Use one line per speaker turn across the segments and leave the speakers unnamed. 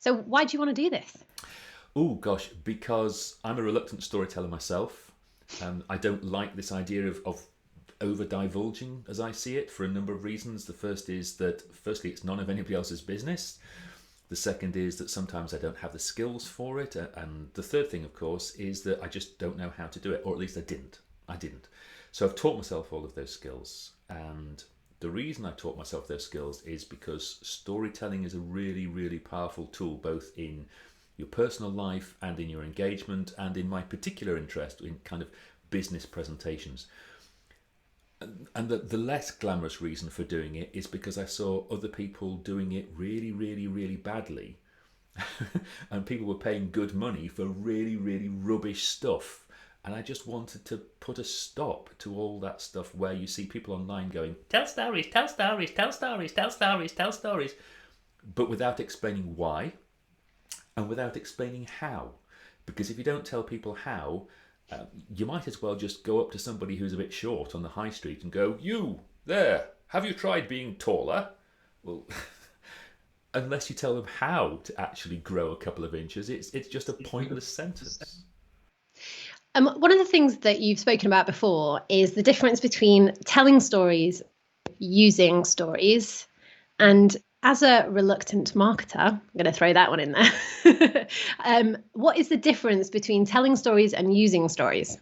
So why do you want to do this?
Oh gosh, because I'm a reluctant storyteller myself, and I don't like this idea of over divulging as I see it for a number of reasons. The first is that, firstly, it's none of anybody else's business. The second is that sometimes I don't have the skills for it. And the third thing, of course, is that I just don't know how to do it, or at least I didn't. I didn't. So I've taught myself all of those skills. And the reason I taught myself those skills is because storytelling is a really, really powerful tool, both in your personal life and in your engagement, and in my particular interest in kind of business presentations. And the less glamorous reason for doing it is because I saw other people doing it really, really, really badly. And people were paying good money for really, really rubbish stuff. And I just wanted to put a stop to all that stuff where you see people online going, tell stories, tell stories, tell stories, tell stories, tell stories, but without explaining why and without explaining how. Because if you don't tell people how, you might as well just go up to somebody who's a bit short on the high street and go, "You, there, have you tried being taller?" Well, unless you tell them how to actually grow a couple of inches, it's just a pointless sentence.
One of the things that you've spoken about before is the difference between telling stories, using stories, and as a reluctant marketer, I'm going to throw that one in there. What is the difference between telling stories and using stories?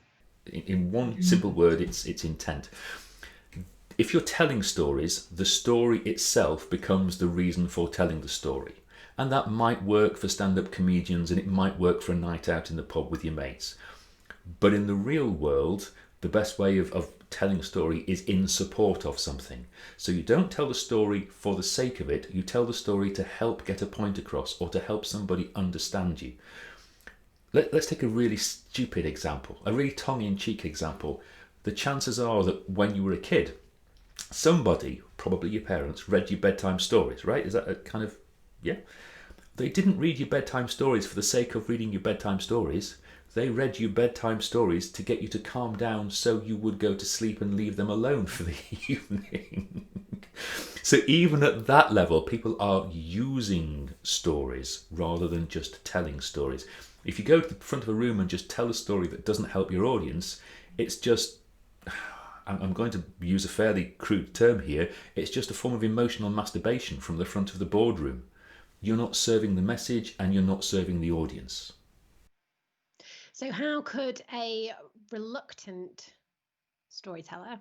In one simple word, it's intent. If you're telling stories, the story itself becomes the reason for telling the story. And that might work for stand-up comedians, and it might work for a night out in the pub with your mates. But in the real world, the best way of telling a story is in support of something. So you don't tell the story for the sake of it, you tell the story to help get a point across or to help somebody understand you. Let's take a really stupid example, a really tongue-in-cheek example. The chances are that when you were a kid, somebody, probably your parents, read you bedtime stories, right? Is that a kind of, yeah? They didn't read you bedtime stories for the sake of reading you bedtime stories. They read you bedtime stories to get you to calm down so you would go to sleep and leave them alone for the evening. So even at that level, people are using stories rather than just telling stories. If you go to the front of a room and just tell a story that doesn't help your audience, it's just, I'm going to use a fairly crude term here, it's just a form of emotional masturbation from the front of the boardroom. You're not serving the message and you're not serving the audience.
So, how could a reluctant storyteller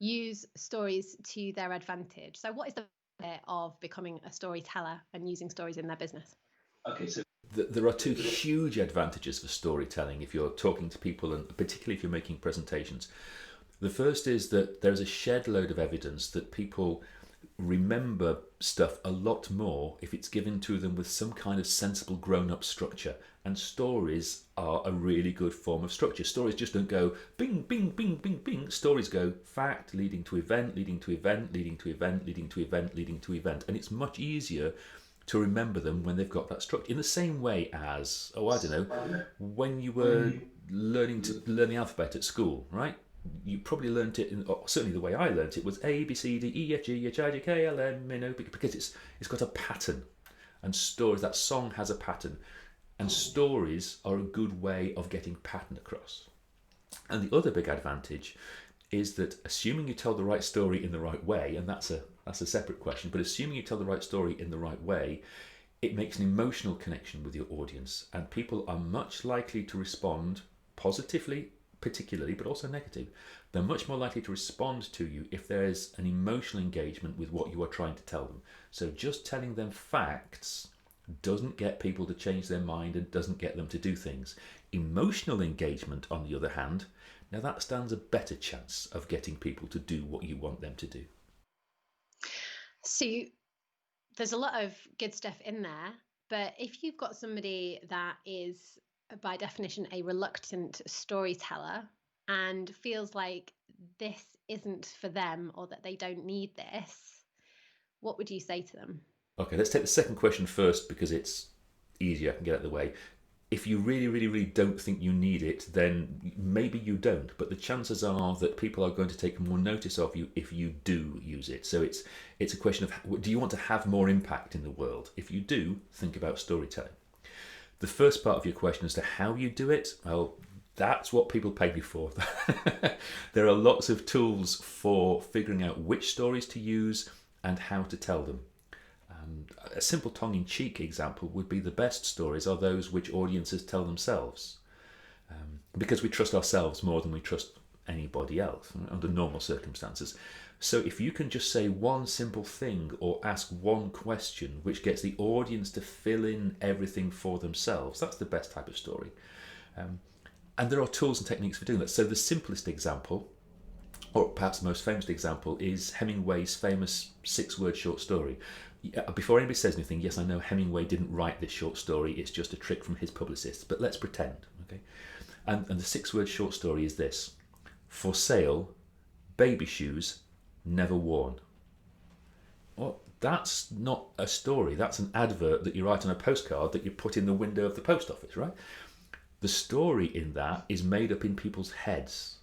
use stories to their advantage? So, what is the benefit of becoming a storyteller and using stories in their business?
Okay, so there are two huge advantages for storytelling if you're talking to people, and particularly if you're making presentations. The first is that there's a shed load of evidence that people remember stuff a lot more if it's given to them with some kind of sensible grown-up structure. And stories are a really good form of structure. Stories just don't go bing, bing, bing, bing, bing. Stories go fact leading to event, leading to event, leading to event, leading to event, leading to event. And it's much easier to remember them when they've got that structure. In the same way as, oh, I don't know, when you were learning to learn the alphabet at school, right? You probably learnt it, certainly the way I learnt it was A, B, C, D, E, F, G, H, I, J, K, L, M, N, O, because it's got a pattern. And stories, that song has a pattern. And stories are a good way of getting pattern across. And the other big advantage is that assuming you tell the right story in the right way, and that's a separate question, but assuming you tell the right story in the right way, it makes an emotional connection with your audience, and people are much likely to respond positively, particularly, but also negative. They're much more likely to respond to you if there's an emotional engagement with what you are trying to tell them. So just telling them facts doesn't get people to change their mind and doesn't get them to do things. Emotional engagement, on the other hand, now that stands a better chance of getting people to do what you want them to do.
So, there's a lot of good stuff in there, but if you've got somebody that is, by definition, a reluctant storyteller and feels like this isn't for them or that they don't need this, what would you say to them?
Okay, let's take the second question first because it's easier, I can get out of the way. if you really, really, really don't think you need it, then maybe you don't. But the chances are that people are going to take more notice of you if you do use it. So it's a question of, do you want to have more impact in the world? If you do, think about storytelling. The first part of your question as to how you do it, well, that's what people pay me for. There are lots of tools for figuring out which stories to use and how to tell them. A simple tongue-in-cheek example would be the best stories are those which audiences tell themselves, because we trust ourselves more than we trust anybody else under normal circumstances. So if you can just say one simple thing or ask one question which gets the audience to fill in everything for themselves, that's the best type of story. And there are tools and techniques for doing that. So the simplest example, or perhaps most famous example, is Hemingway's famous 6-word short story. Before anybody says anything, yes, I know Hemingway didn't write this short story, it's just a trick from his publicist, but let's pretend, okay? And the 6-word short story is this: for sale, baby shoes, never worn. Well, that's not a story, that's an advert that you write on a postcard that you put in the window of the post office, right? The story in that is made up in people's heads.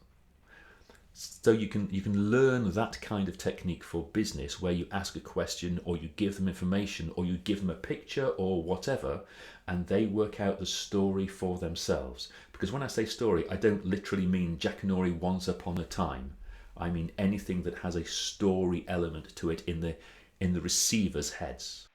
So you can learn that kind of technique for business, where you ask a question or you give them information or you give them a picture or whatever, and they work out the story for themselves. Because when I say story, I don't literally mean Jack and Ori Once Upon a Time. I mean anything that has a story element to it in the receiver's heads.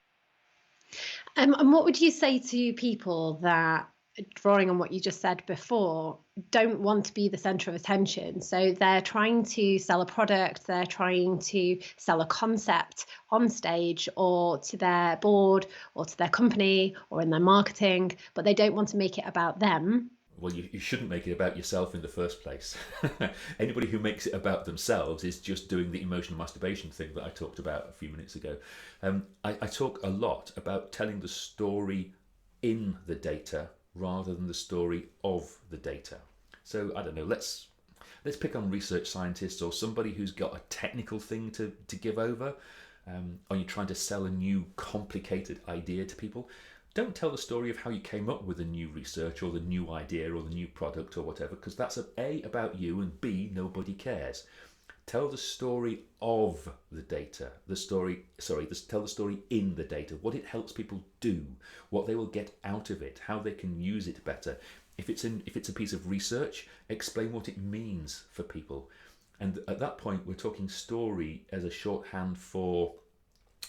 And what would you say to people that, drawing on what you just said before, don't want to be the center of attention? So they're trying to sell a product, they're trying to sell a concept on stage or to their board or to their company or in their marketing, but they don't want to make it about them.
Well, you shouldn't make it about yourself in the first place. Anybody who makes it about themselves is just doing the emotional masturbation thing that I talked about a few minutes ago. I talk a lot about telling the story in the data rather than the story of the data. So I don't know, let's pick on research scientists or somebody who's got a technical thing to give over. Are you trying to sell a new complicated idea to people? Don't tell the story of how you came up with the new research or the new idea or the new product or whatever, because that's A, about you, and B, nobody cares. Tell the story of the data. Tell the story in the data, what it helps people do, what they will get out of it, how they can use it better. If it's a piece of research, explain what it means for people. And at that point, we're talking story as a shorthand for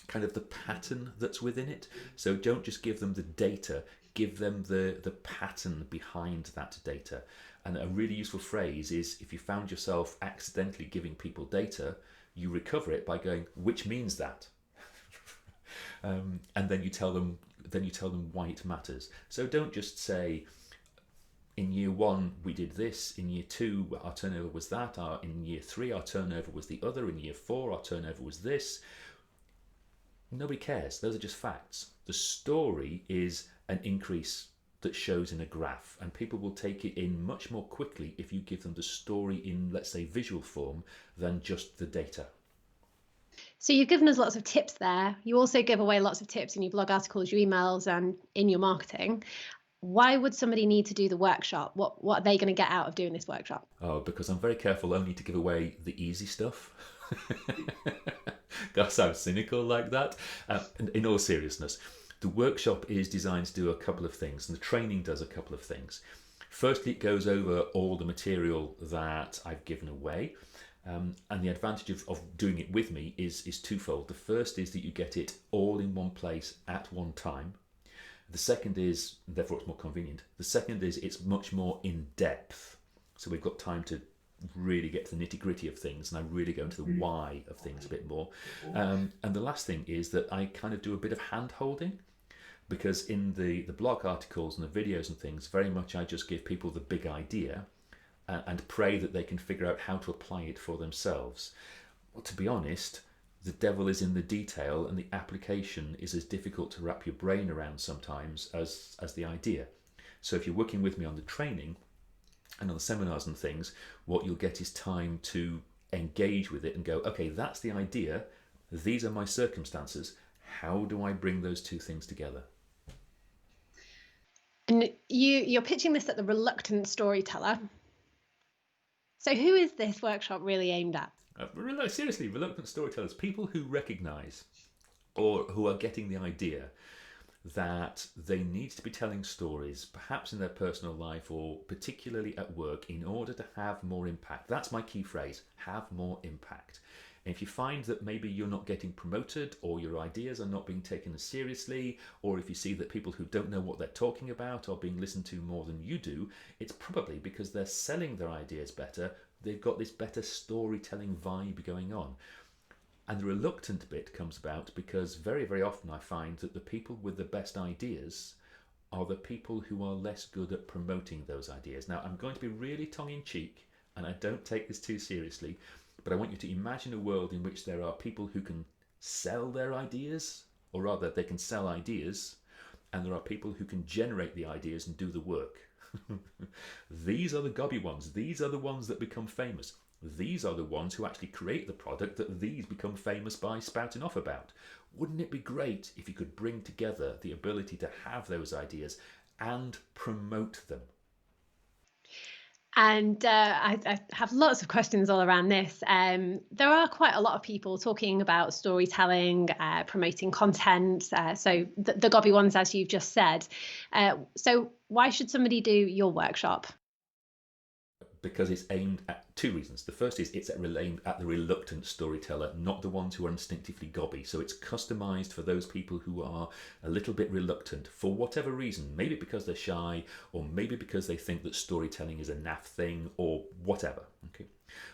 kind of the pattern that's within it. So don't just give them the data, give them the pattern behind that data. And a really useful phrase is, if you found yourself accidentally giving people data, you recover it by going, which means that? And then you tell them why it matters. So don't just say, in year 1 we did this, in year 2 our turnover was that, in year 3 our turnover was the other, in year 4 our turnover was this. Nobody cares. Those are just facts. The story is an increase that shows in a graph, and people will take it in much more quickly if you give them the story in, let's say, visual form than just the data.
So you've given us lots of tips there. You also give away lots of tips in your blog articles, your emails, and in your marketing. Why would somebody need to do the workshop? What are they going to get out of doing this workshop?
Oh, because I'm very careful only to give away the easy stuff. That sounds cynical like that. In all seriousness, the workshop is designed to do a couple of things, and the training does a couple of things. Firstly, it goes over all the material that I've given away. And the advantage of doing it with me is twofold. The first is that you get it all in one place at one time. The second is, therefore it's more convenient, the second is it's much more in depth. So we've got time to really get to the nitty gritty of things, and I really go into the why of things a bit more. And the last thing is that I kind of do a bit of hand holding, because in the blog articles and the videos and things, very much I just give people the big idea and pray that they can figure out how to apply it for themselves. Well, to be honest, the devil is in the detail, and the application is as difficult to wrap your brain around sometimes as the idea. So if you're working with me on the training and on the seminars and things, what you'll get is time to engage with it and go, okay, that's the idea, these are my circumstances, how do I bring those two things together?
And you're pitching this at the Reluctant Storyteller. So who is this workshop really aimed at?
Seriously, reluctant storytellers, people who recognise or who are getting the idea that they need to be telling stories, perhaps in their personal life or particularly at work, in order to have more impact. That's my key phrase: have more impact. And if you find that maybe you're not getting promoted, or your ideas are not being taken as seriously, or if you see that people who don't know what they're talking about are being listened to more than you do, it's probably because they're selling their ideas better. They've got this better storytelling vibe going on. And the reluctant bit comes about because very, very often I find that the people with the best ideas are the people who are less good at promoting those ideas. Now, I'm going to be really tongue-in-cheek, and I don't take this too seriously, but I want you to imagine a world in which there are people who can sell their ideas, or rather, they can sell ideas, and there are people who can generate the ideas and do the work. These are the gobby ones. These are the ones that become famous. These are the ones who actually create the product that these become famous by spouting off about. Wouldn't it be great if you could bring together the ability to have those ideas and promote them?
And I have lots of questions all around this. There are quite a lot of people talking about storytelling, promoting content. So the gobby ones, as you've just said. So why should somebody do your workshop?
Because it's aimed at two reasons. The first is it's aimed at the reluctant storyteller, not the ones who are instinctively gobby. So it's customized for those people who are a little bit reluctant for whatever reason. Maybe because they're shy, or maybe because they think that storytelling is a naff thing, or whatever. Okay.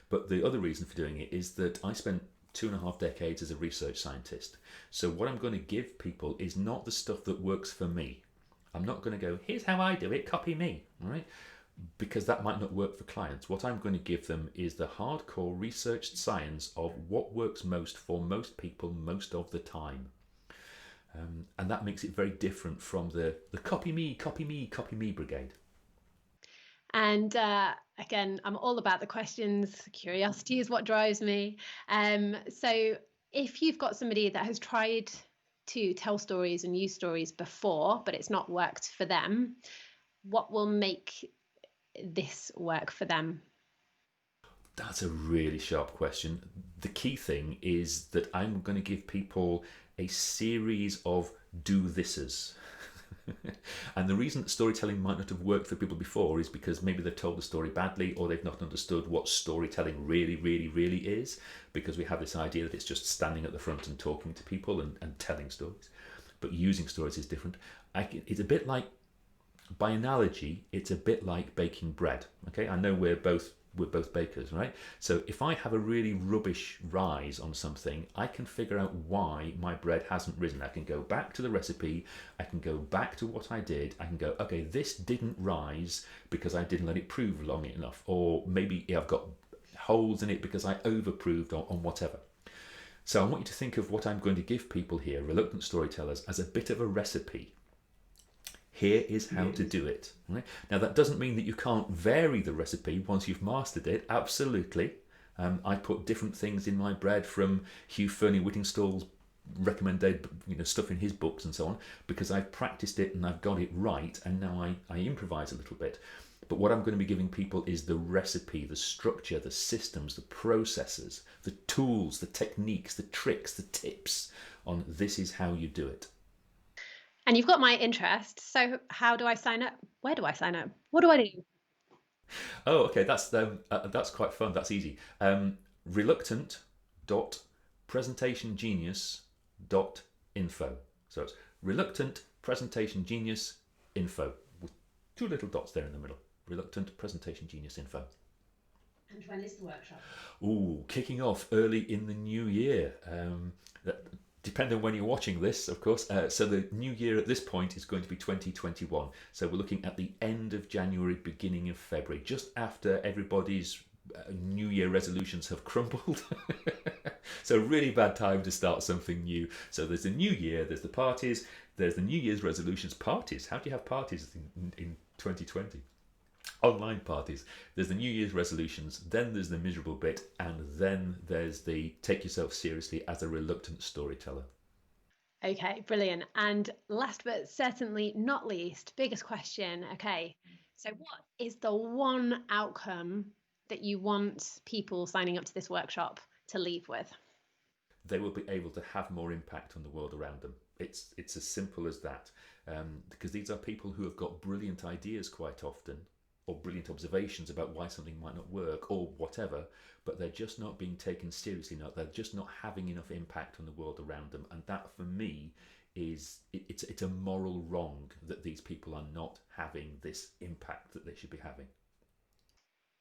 But the other reason for doing it is that I spent 2.5 decades as a research scientist. So what I'm going to give people is not the stuff that works for me. I'm not going to go, here's how I do it, copy me, all right? Because that might not work for clients. What I'm going to give them is the hardcore researched science of what works most for most people most of the time. And that makes it very different from the copy me, copy me, copy me brigade.
And again, I'm all about the questions. Curiosity is what drives me. So if you've got somebody that has tried to tell stories and use stories before, but it's not worked for them, what will make this work for them?
That's a really sharp question. The key thing is that I'm going to give people a series of do thises. And the reason that storytelling might not have worked for people before is because maybe they've told the story badly, or they've not understood what storytelling really, really, really is, because we have this idea that it's just standing at the front and talking to people and telling stories. But using stories is different. It's a bit like, by analogy, it's a bit like baking bread. Okay, I know we're both bakers, right? So if I have a really rubbish rise on something, I can figure out why my bread hasn't risen. I can go back to the recipe, I can go back to what I did, I can go, okay, this didn't rise because I didn't let it prove long enough, or maybe I've got holes in it because I overproved on whatever. So I want you to think of what I'm going to give people here, reluctant storytellers, as a bit of a recipe. Here is how to do it. Right? Now, that doesn't mean that you can't vary the recipe once you've mastered it. Absolutely. I put different things in my bread from Hugh Fernie-Whittingstall's recommended stuff in his books and so on, because I've practiced it and I've got it right, and now I improvise a little bit. But what I'm going to be giving people is the recipe, the structure, the systems, the processes, the tools, the techniques, the tricks, the tips on this is how you do it.
And you've got my interest. So how do I sign up? Where do I sign up? What do I do?
Oh, okay, that's quite fun. That's easy. Reluctant.presentationgenius.info. So it's reluctant.presentationgenius.info with two little dots there in the middle. Reluctant.presentationgenius.info.
And when is the workshop?
Ooh, kicking off early in the new year. Depending on when you're watching this, of course. So the new year at this point is going to be 2021. So we're looking at the end of January, beginning of February, just after everybody's New Year resolutions have crumbled. So really bad time to start something new. So there's the new year, there's the parties, there's the New Year's resolutions. Parties? How do you have parties in 2020? Online parties. There's the New Year's resolutions, then there's the miserable bit, and then there's the take yourself seriously as a reluctant storyteller.
Okay, brilliant. And last but certainly not least, biggest question. Okay, so what is the one outcome that you want people signing up to this workshop to leave with?
They will be able to have more impact on the world around them. It's as simple as that, because these are people who have got brilliant ideas quite often, or brilliant observations about why something might not work or whatever, but they're just not being taken seriously enough. They're just not having enough impact on the world around them, and that for me it's a moral wrong that these people are not having this impact that they should be having.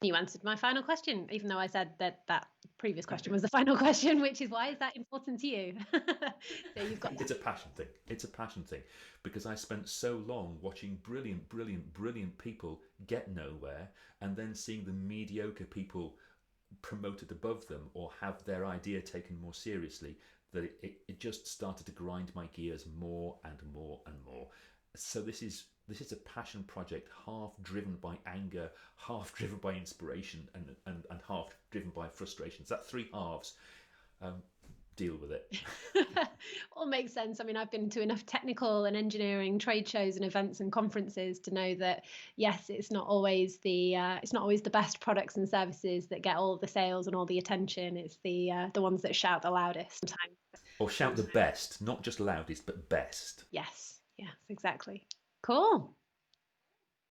You answered my final question, even though I said that that previous question was the final question, which is why is that important to you? So you've got that.
It's a passion thing. It's a passion thing because I spent so long watching brilliant, brilliant, brilliant people get nowhere and then seeing the mediocre people promoted above them or have their idea taken more seriously that it just started to grind my gears more and more and more. So this is a passion project, half driven by anger, half driven by inspiration, and half driven by frustrations. That three halves. Deal with it.
All makes sense. I mean, I've been to enough technical and engineering trade shows and events and conferences to know that yes, it's not always the best products and services that get all the sales and all the attention. It's the ones that shout the loudest sometimes.
Or shout the best, not just loudest, but best.
Yes, yes, exactly. Cool.